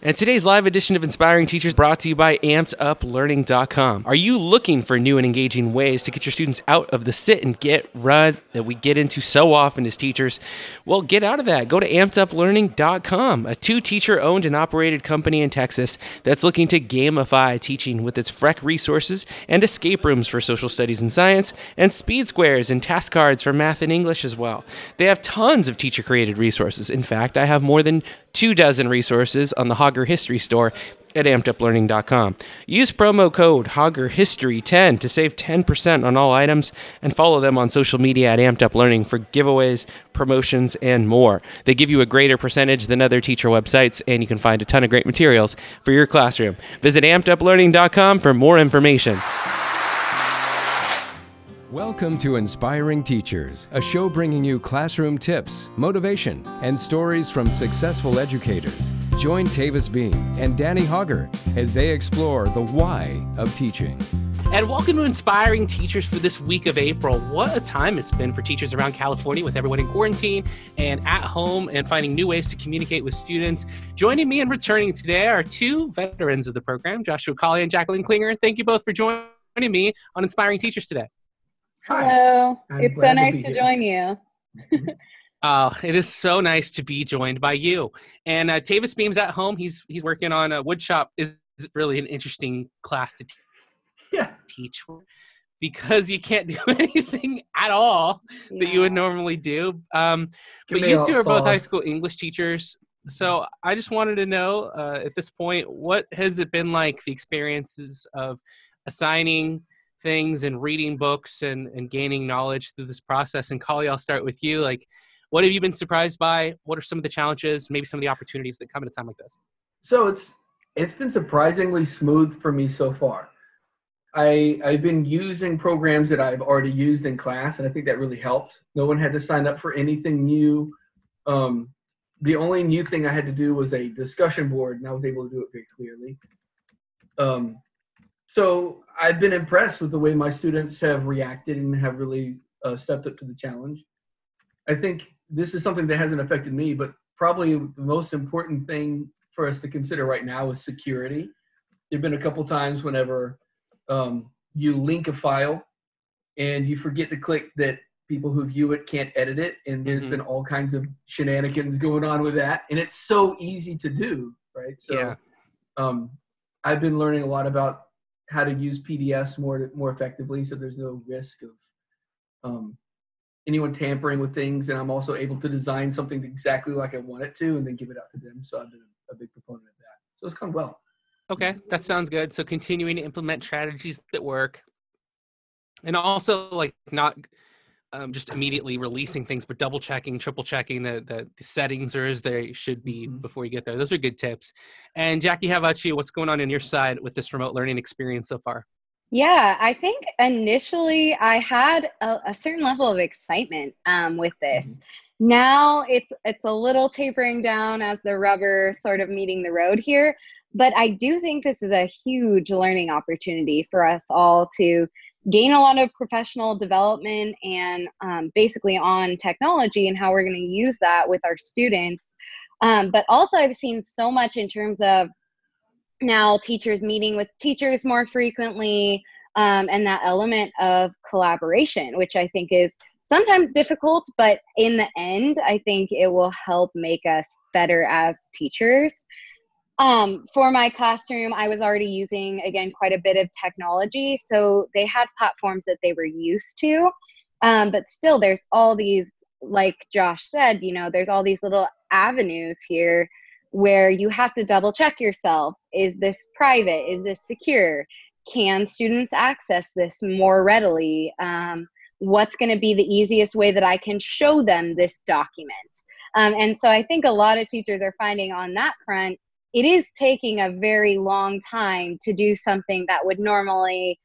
And today's live edition of Inspiring Teachers brought to you by AmpedUpLearning.com. Are you looking for new and engaging ways to get your students out of the sit and get rut that we get into so often as teachers? Well, get out of that. Go to AmpedUpLearning.com, a two-teacher owned and operated company in Texas that's looking to gamify teaching with its Freck resources and escape rooms for social studies and science, and speed squares and task cards for math and English as well. They have tons of teacher-created resources. In fact, I have more than 24 resources on the Hogger History store at ampeduplearning.com. Use promo code HoggerHistory10 to save 10% on all items, and follow them on social media at Amped Up Learning for giveaways, promotions, and more. They give you a greater percentage than other teacher websites, and you can find a ton of great materials for your classroom. Visit ampeduplearning.com for more information. Welcome to Inspiring Teachers, a show bringing you classroom tips, motivation, and stories from successful educators. Join Tavis Beam and Danny Hogger as they explore the why of teaching. And welcome to Inspiring Teachers for this week of April. What a time it's been for teachers around California with everyone in quarantine and at home and finding new ways to communicate with students. Joining me and returning today are two veterans of the program, Cauley and Jacqueline Klinger. Thank you both for joining me on Inspiring Teachers today. Hello. It's so nice to join you. It is so nice to be joined by you. And Tavis Beam's at home. He's working on a wood shop. Is really an interesting class to teach because you can't do anything at all that you would normally do. But you two are both high school English teachers. So I just wanted to know at this point, what has it been like, the experiences of assigning things and reading books and gaining knowledge through this process? And Cauley, I'll start with you. Like, what have you been surprised by? What are some of the challenges, maybe some of the opportunities that come at a time like this? So it's been surprisingly smooth for me so far. I've been using programs that I've already used in class, and I think that really helped. No one had to sign up for anything new. The only new thing I had to do was a discussion board, and I was able to do it very clearly. So I've been impressed with the way my students have reacted and have really stepped up to the challenge. I think this is something that hasn't affected me, but probably the most important thing for us to consider right now is security. There have been a couple times whenever you link a file and you forget to click that people who view it can't edit it, and there's been all kinds of shenanigans going on with that, and it's so easy to do, right? So I've been learning a lot about how to use PDFs more effectively, so there's no risk of anyone tampering with things, and I'm also able to design something exactly like I want it to and then give it out to them. So I've been a big proponent of that. So it's gone well. Okay, that sounds good. So continuing to implement strategies that work, and also like not just immediately releasing things, but double checking, triple checking that the settings are as they should be before you get there. Those are good tips. And Jacqui, how about you? What's going on your side with this remote learning experience so far? Yeah, I think initially I had a certain level of excitement with this. Now it's a little tapering down as the rubber sort of meeting the road here. But I do think this is a huge learning opportunity for us all to gain a lot of professional development and basically on technology and how we're going to use that with our students. But also I've seen so much in terms of now teachers meeting with teachers more frequently, and that element of collaboration, which I think is sometimes difficult, but in the end, I think it will help make us better as teachers. For my classroom, I was already using, again, quite a bit of technology. So they had platforms that they were used to, but still there's all these, like Josh said, there's all these little avenues here where you have to double check yourself. Is this private? Is this secure? Can students access this more readily? What's going to be the easiest way that I can show them this document? And so I think a lot of teachers are finding on that front, it is taking a very long time to do something that would normally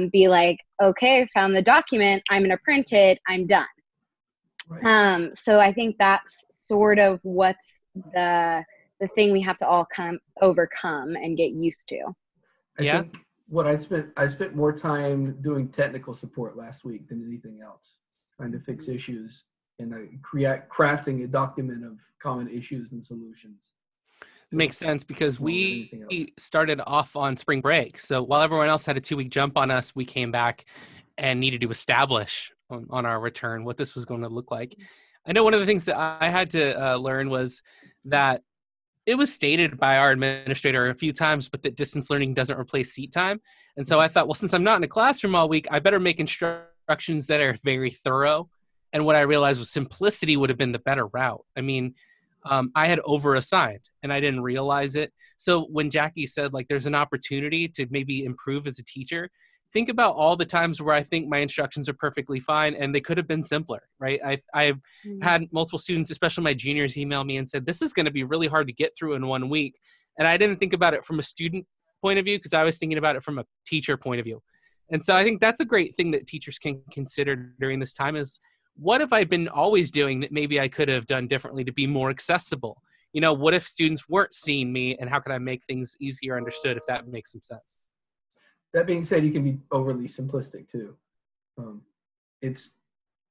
be like, okay, I found the document, I'm going to print it, I'm done. Right. So I think that's sort of what's the thing we have to all overcome and get used to. I think what I spent more time doing technical support last week than anything else, trying to fix issues and crafting a document of common issues and solutions. Makes sense because more than anything else. we started off on spring break. So while everyone else had a 2-week jump on us, we came back and needed to establish on our return what this was going to look like. I know one of the things that I had to learn was that it was stated by our administrator a few times, but that distance learning doesn't replace seat time. And so I thought, well, since I'm not in a classroom all week, I better make instructions that are very thorough. And what I realized was simplicity would have been the better route. I mean, I had over-assigned and I didn't realize it. So when Jacqui said, like, there's an opportunity to maybe improve as a teacher, think about all the times where I think my instructions are perfectly fine and they could have been simpler, right? I've had multiple students, especially my juniors, email me and said, this is going to be really hard to get through in 1 week. And I didn't think about it from a student point of view because I was thinking about it from a teacher point of view. And so I think that's a great thing that teachers can consider during this time is, what have I been always doing that maybe I could have done differently to be more accessible? You know, what if students weren't seeing me and how can I make things easier understood, if that makes some sense? That being said, you can be overly simplistic too. It's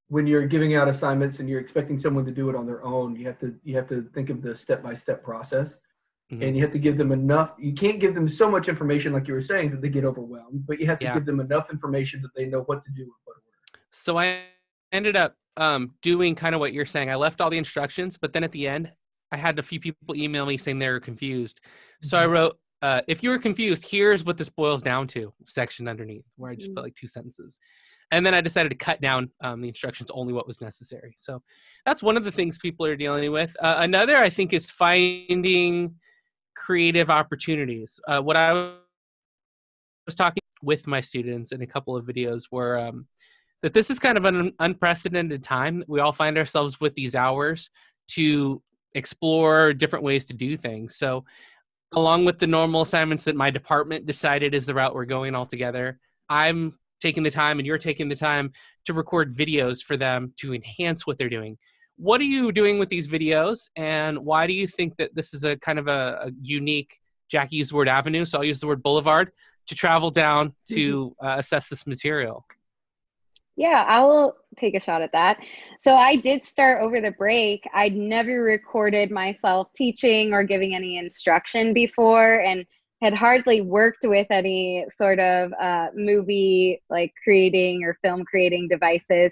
when you're giving out assignments and you're expecting someone to do it on their own, you have to think of the step-by-step process. And you have to give them enough. You can't give them so much information, like you were saying, that they get overwhelmed, but you have to give them enough information that they know what to do and what order. So I ended up doing kind of what you're saying. I left all the instructions, but then at the end, I had a few people email me saying they were confused. So I wrote, if you were confused, here's what this boils down to, section underneath, where I just put like 2 sentences. And then I decided to cut down the instructions to only what was necessary. So that's one of the things people are dealing with. Another, I think, is finding creative opportunities. What I was talking with my students in a couple of videos were that this is kind of an unprecedented time. We all find ourselves with these hours to explore different ways to do things. So along with the normal assignments that my department decided is the route we're going altogether, I'm taking the time and you're taking the time to record videos for them to enhance what they're doing. What are you doing with these videos, and why do you think that this is a kind of a unique, Jacqui used the word avenue, so I'll use the word boulevard, to travel down to assess this material? Yeah, I will take a shot at that. So I did start over the break. I'd never recorded myself teaching or giving any instruction before, and had hardly worked with any sort of movie like creating or film creating devices.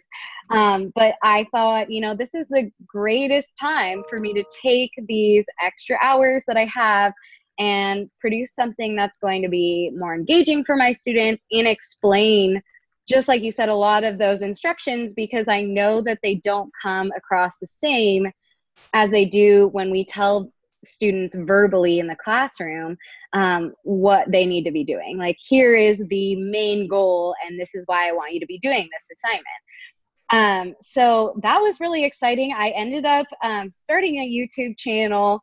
But I thought, you know, this is the greatest time for me to take these extra hours that I have and produce something that's going to be more engaging for my students and explain, just like you said, a lot of those instructions, because I know that they don't come across the same as they do when we tell students verbally in the classroom what they need to be doing. Like, here is the main goal, and this is why I want you to be doing this assignment. So that was really exciting. I ended up starting a YouTube channel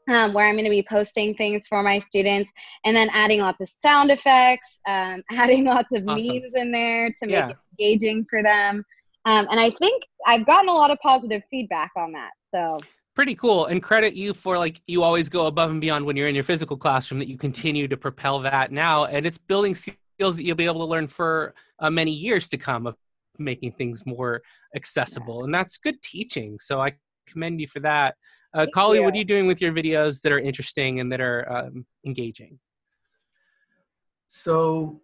where I'm going to be posting things for my students, and then adding lots of sound effects, adding lots of memes in there to make it engaging for them. And I think I've gotten a lot of positive feedback on that. So pretty cool. And credit you for, like, you always go above and beyond when you're in your physical classroom, that you continue to propel that now. And it's building skills that you'll be able to learn for many years to come of making things more accessible. And that's good teaching. So I commend you for that. Cauley, what are you doing with your videos that are interesting and that are engaging? So,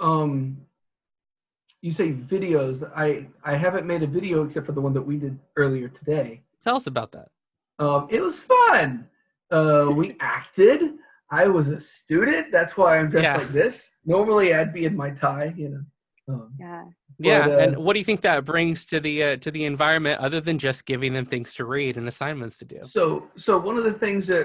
you say videos. I haven't made a video except for the one that we did earlier today. Tell us about that. It was fun. We acted. I was a student. That's why I'm dressed like this. Normally, I'd be in my tie, you know. And what do you think that brings to the environment, other than just giving them things to read and assignments to do? So one of the things I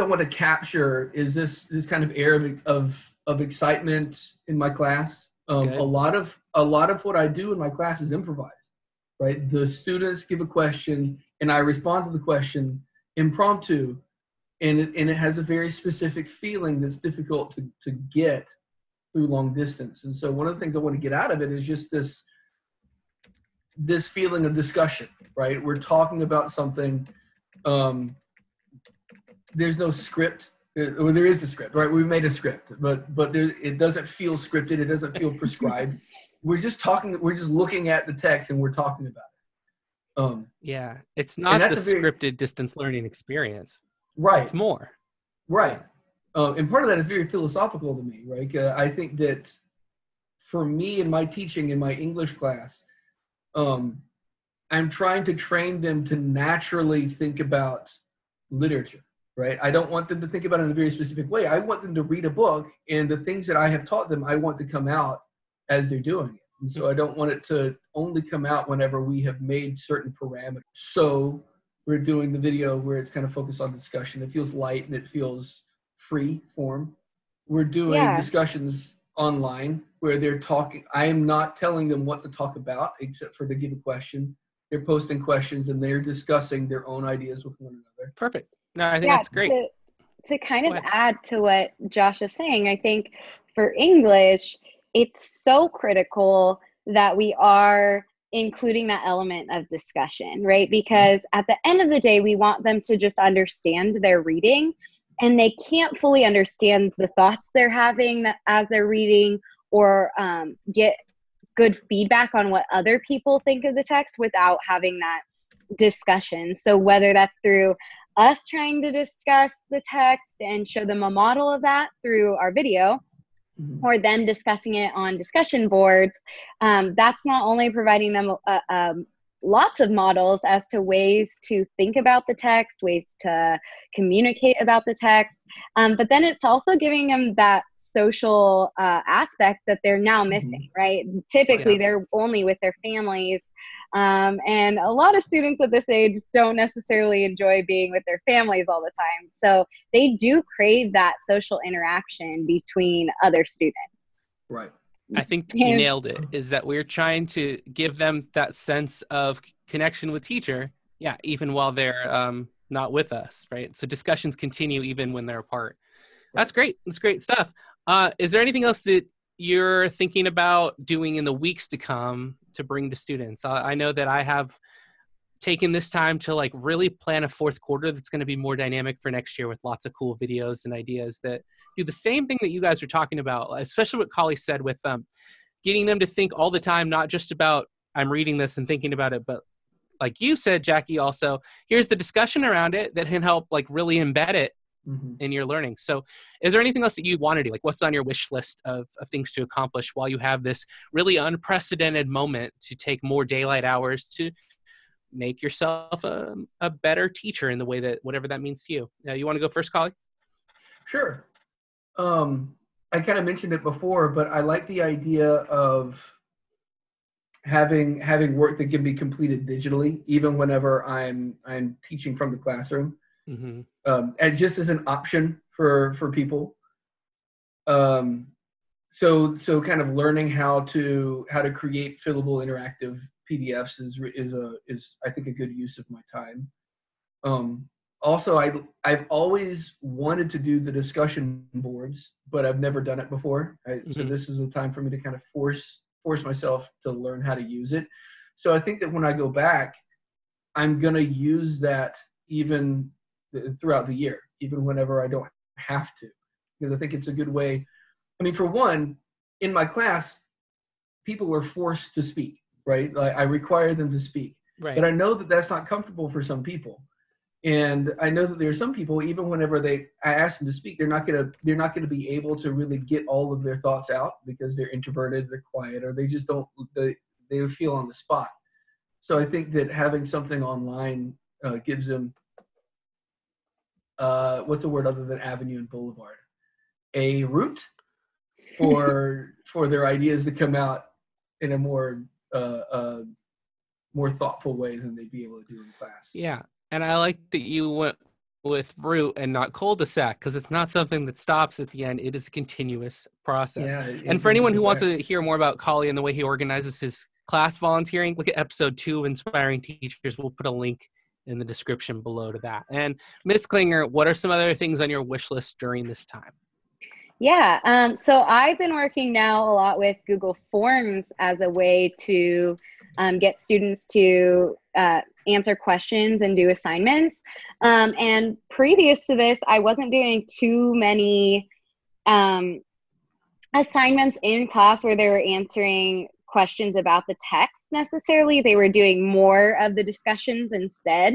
want to capture is this kind of air of excitement in my class. A lot of what I do in my class is improvised. Right, the students give a question, and I respond to the question impromptu, and it has a very specific feeling that's difficult to get through long distance. And so one of the things I want to get out of it is just this feeling of discussion. Right, we're talking about something. There's no script. Well, there is a script, right? We made a script, but it doesn't feel scripted. It doesn't feel prescribed. We're just talking. We're just looking at the text and we're talking about Yeah, it's And not the that's a very scripted distance learning experience. right, It's more. right. And part of that is very philosophical to me, right? I think that for me in my teaching in my English class, I'm trying to train them to naturally think about literature, right? I don't want them to think about it in a very specific way. I want them to read a book, and the things that I have taught them, I want to come out as they're doing it. And so I don't want it to only come out whenever we have made certain parameters. So we're doing the video where it's kind of focused on discussion. It feels light and it feels free form. We're doing Yeah. discussions online where they're talking. I am not telling them what to talk about except for to give a question. They're posting questions and they're discussing their own ideas with one another. Perfect. No, I think Yeah, that's great. to kind Go of ahead. add to what Josh is saying, I think for English, it's so critical that we are including that element of discussion, right? Because at the end of the day, we want them to just understand their reading, and they can't fully understand the thoughts they're having as they're reading, or get good feedback on what other people think of the text without having that discussion. So whether that's through us trying to discuss the text and show them a model of that through our video, or them discussing it on discussion boards, that's not only providing them lots of models as to ways to think about the text, ways to communicate about the text, but then it's also giving them that social aspect that they're now missing, right? Typically, they're only with their families. And a lot of students at this age don't necessarily enjoy being with their families all the time. So they do crave that social interaction between other students. Right. I think you nailed it, is that we're trying to give them that sense of connection with teacher. Yeah. Even while they're not with us. Right. So discussions continue even when they're apart. That's great. That's great stuff. Is there anything else that you're thinking about doing in the weeks to come to bring to students? I know that I have taken this time to like really plan a fourth quarter that's going to be more dynamic for next year with lots of cool videos and ideas that do the same thing that you guys are talking about, especially what Cauley said with getting them to think all the time, not just about I'm reading this and thinking about it, but like you said, Jacqui, also here's the discussion around it that can help like really embed it in your learning. So is there anything else that you want to do? Like what's on your wish list of things to accomplish while you have this really unprecedented moment to take more daylight hours to make yourself a better teacher in the way that, whatever that means to you? You want to go first, Cauley? Sure. I kind of mentioned it before, but I like the idea of having work that can be completed digitally, even whenever I'm teaching from the classroom. And just as an option for people. So kind of learning how to create fillable interactive PDFs is I think a good use of my time. Also, I've always wanted to do the discussion boards, but I've never done it before. So this is a time for me to kind of force myself to learn how to use it. So I think that when I go back, I'm gonna use that even throughout the year, even whenever I don't have to, because I think it's a good way. I mean, for one, in my class, people are forced to speak, right? Like I require them to speak, but I know that that's not comfortable for some people. And I know that there are some people, even whenever I ask them to speak, they're not gonna be able to really get all of their thoughts out because they're introverted, they're quiet, or they just don't, they feel on the spot. So I think that having something online gives them, what's the word other than avenue and boulevard? A route for their ideas to come out in a more thoughtful way than they'd be able to do in class. Yeah, and I like that you went with route and not cul-de-sac, because it's not something that stops at the end. It is a continuous process. Yeah, and for anyone who wants to hear more about Cauley and the way he organizes his class volunteering, look at episode 2 of Inspiring Teachers. We'll put a link in the description below to that. And Miss Klinger, what are some other things on your wish list during this time? Yeah, so I've been working now a lot with Google Forms as a way to get students to answer questions and do assignments. And previous to this, I wasn't doing too many assignments in class where they were answering questions about the text necessarily. They were doing more of the discussions instead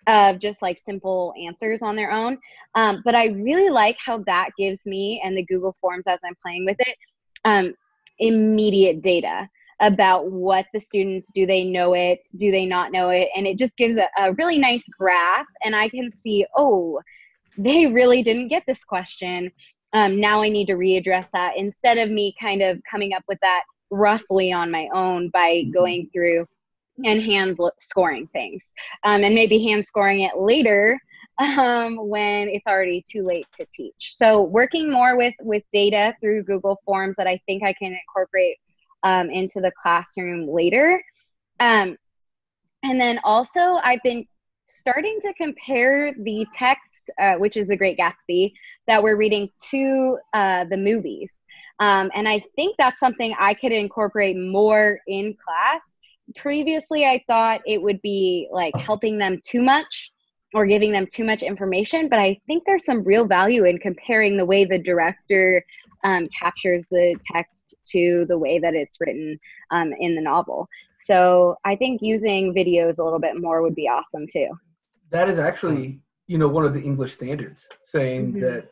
of just like simple answers on their own. But I really like how that gives me, and the Google Forms as I'm playing with it, immediate data about what the students, do they know it, do they not know it? And it just gives a really nice graph, and I can see, oh, they really didn't get this question. Now I need to readdress that, instead of me kind of coming up with that roughly on my own by going through and hand scoring things, and maybe hand scoring it later when it's already too late to teach. So working more with data through Google Forms that I think I can incorporate into the classroom later. And then also I've been starting to compare the text, which is The Great Gatsby, that we're reading to the movies. And I think that's something I could incorporate more in class. Previously, I thought it would be like helping them too much or giving them too much information, but I think there's some real value in comparing the way the director captures the text to the way that it's written in the novel. So I think using videos a little bit more would be awesome too. That is actually, one of the English standards, saying that,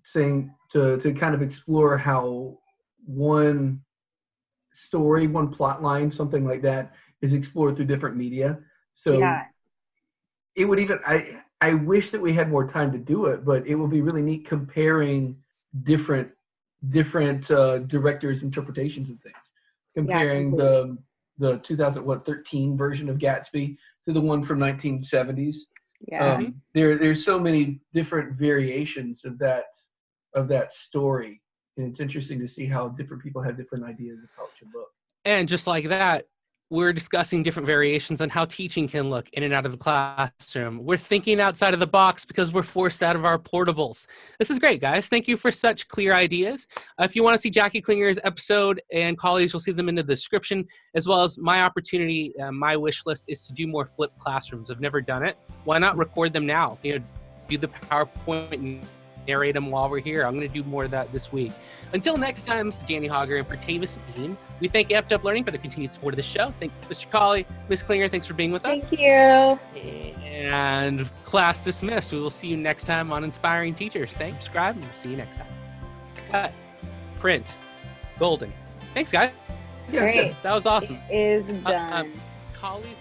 saying to kind of explore how one story, one plot line, something like that, is explored through different media. So it would even, I wish that we had more time to do it, but it would be really neat comparing different directors' interpretations of things. Comparing the 2013 version of Gatsby to the one from 1970s. Yeah. There's so many different variations of that story, and it's interesting to see how different people have different ideas of how it should look. And just like that, we're discussing different variations on how teaching can look in and out of the classroom. We're thinking outside of the box because we're forced out of our portables. This is great, guys. Thank you for such clear ideas. If you want to see Jacquie Klinger's episode and Cauley's, you'll see them in the description, as well as my opportunity. My wish list is to do more flipped classrooms. I've never done it. Why not record them now? Do the PowerPoint and narrate them while we're here. I'm going to do more of that this week. Until next time, this is Danny Hogger, and for Tavis Beam, we thank Amped Up Learning for the continued support of the show. Thank you, Mr. Cauley. Ms. Klinger, thanks for being with us. Thank you. And class dismissed. We will see you next time on Inspiring Teachers. Thanks, subscribe, and we'll see you next time. Cut. Print. Golden. Thanks, guys. Great. That was awesome. It is done. Cauley's